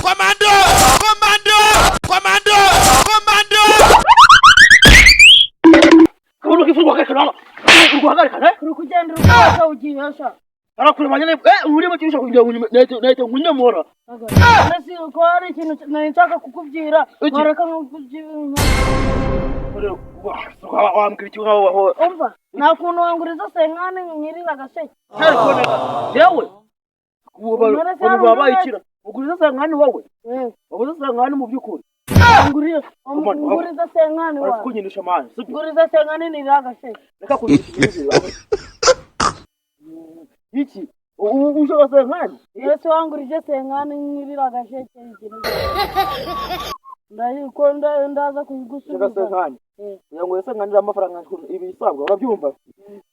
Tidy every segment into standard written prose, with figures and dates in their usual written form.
Komando! Komando! Komando! Komando! Kamu kifunga kana. Kurugwa kana. Kurukujenda ruka ujiyasha. Arakure manyane uri mu cyisho kugira ngo naito ngunyamora. Nasi ko ari kintu nitaka kukubwira. Maraka kukubwira. Wa mkristo wa. Umva, nakuntu wanguriza senkane nyirira gaseke. Yewe. Kuba baba ikira. Uguriza senkane wawe. Uguriza senkane mu byukuri. Nguriza senkane wawe. Kunyindisha manje. Nguriza senkane ni ragaseke. Reka kunyindisha. Iki ushaka senkane? Yesu wangurije senkane nyirira gaseke ikintu. Ndayikonda ndaza kuyigusubiza. Senkane. Yango yesanganira amafaranga ibisabwa urabyumva?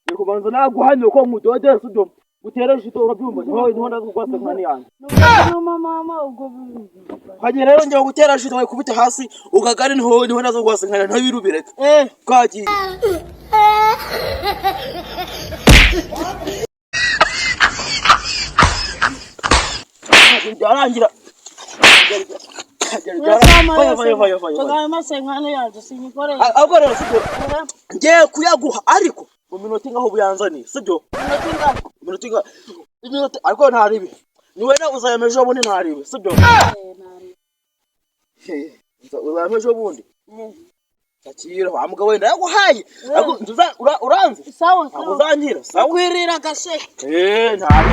Bikubanza naguhanye ko mudode sudyo. Gutera shito urabyumva? Niho ndaza kugwa senkane yanjye. Mama ubwo Hagiye rero njye gutera shito we kubita hasi ugagari niho ndaza kugwa senkane ntabirubireka. Kagiye. Yarangira. Ahubwo rero sibyo ngiye kuyaguha ariko mu minota ingaho buyanzaniye sibyo iminota ariko ntaribi ni wena uzayemeje ubundi ntaribi sibyo uzayemeje ubundi akira wa mugabo wenda yaguhaye ariko uranze sawa uzanyira sawa kwirira gashe ntari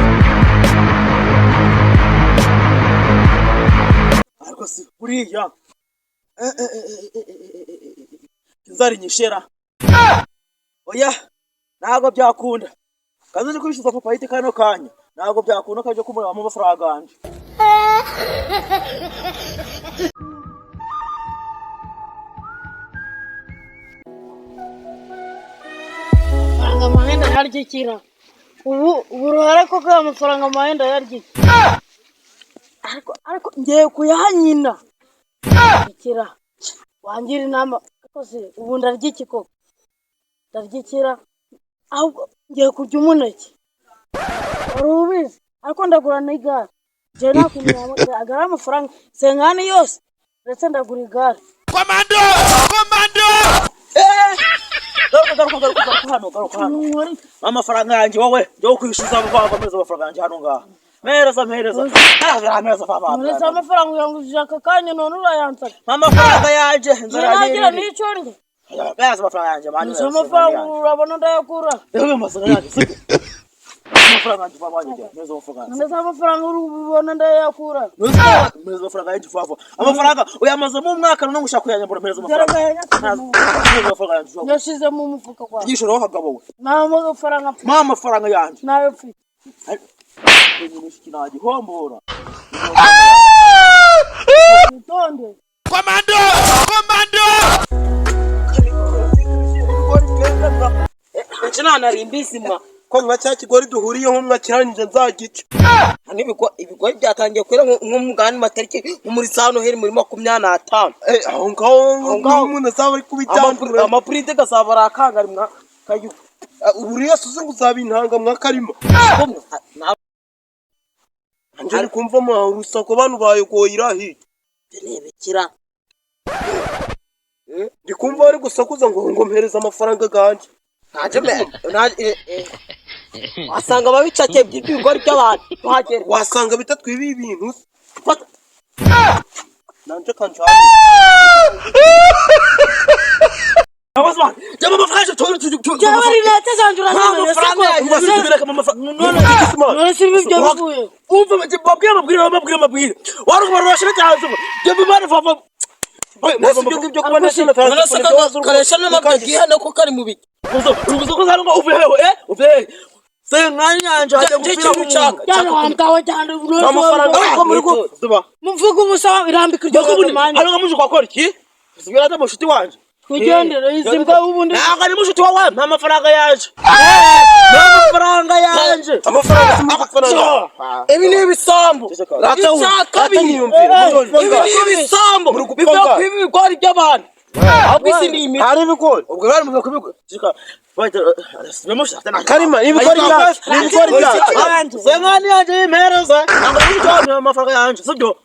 ariko si kuriya inzara inyishera oya ntago byakunda kazi ni kwishyuza papa yite kano kanya ntago byakunda kaje kumurira mu mafaranga ganje faranga mahenda yargikira ubu ruhare ko ka amafaranga mahenda yargikira ariko ngiye kuyahanyina ikira wangira inama kose ubu ndargiki ko ndargikira ahubwo ngiye kurya umuneke urubizi ariko ndagura n'igare je nakumenya agara amafaranga senkane yose ndetse ndagura igare. Komando! Komando! Garuka hano. Amafaranga yanjye wowe byo kwishyuza ameza amafaranga yanjye hano ngaha. Mereza. Mereza papa. Mereza amafaranga yangujije aka kanya none urayansaka. Amafaranga yanjye nzaragira n'icyo ndi. Mereza amafaranga yanjye mani. Amafaranga urabona ndayakura. Yewe amafaranga yanjye. Amafaranga yanjye papa yanjye. Mereza amafaranga. Mereza amafaranga urubona ndayakura. Mereza amafaranga yanjye papa. Amafaranga uyamaze mu mwaka none ngushaka kuyanyambura mereza amafaranga. Mereza amafaranga yanjye. Yashize mu mufuka kwa. Igishoro hagabo we. Na amafaranga. Mama amafaranga yanjye. Nayo mfite. Nishikinaje hombora. Ntonde. Komando! Komando! Nchina narimbisima ko bibacha kigori duhuriyeho mwakiranje nzagice. Ibigori byatangiye kwera nk'umugani matariki muri sano heri muri 25. Aho ngaho umuntu azaba ari kubijyandura. Amapurite gasaba rakanga rimwa kayu. Uriya suze nguzaba intanga mwakarima. Anje kumva mu rusako bantu bayogoyira hi. Nebekira. Ndikumva ari gusakuza ngo mpereza amafaranga ganje. Wasanga babicake by'ibigori by'abantu bahagera wasanga bitatwibi ibintu nanje kanjani abazwa jama amafaranga jama rinete zanjura none sibi byo bivuye umva babwira warubarashira cyazo jama bana fafa Nasibyongibyo kuba nashina karesha n'amabagi hano ko kari mu biki ubuzo ko zaro ngo uve senkanyanja hajya gupfira mu cyaka cyane wamkawe cyane amafaranga ko muri ko zuba mumvuga umusaba irambika iryo kumanya hano ngamusho kwakora iki sibira ata mushuti wanje kugendera izimbwa ubundi nanga ni mushuti wawe nta mafaranga yaje amafaranga ibi ni ibisambo ibisambo bivyo kwibigori by'abantu ahubwo isi ni imiti hari ibigori ubwo bari mu kubigori karima ibigori senkani yanje impereza nanga ni amafaranga yanje sibyo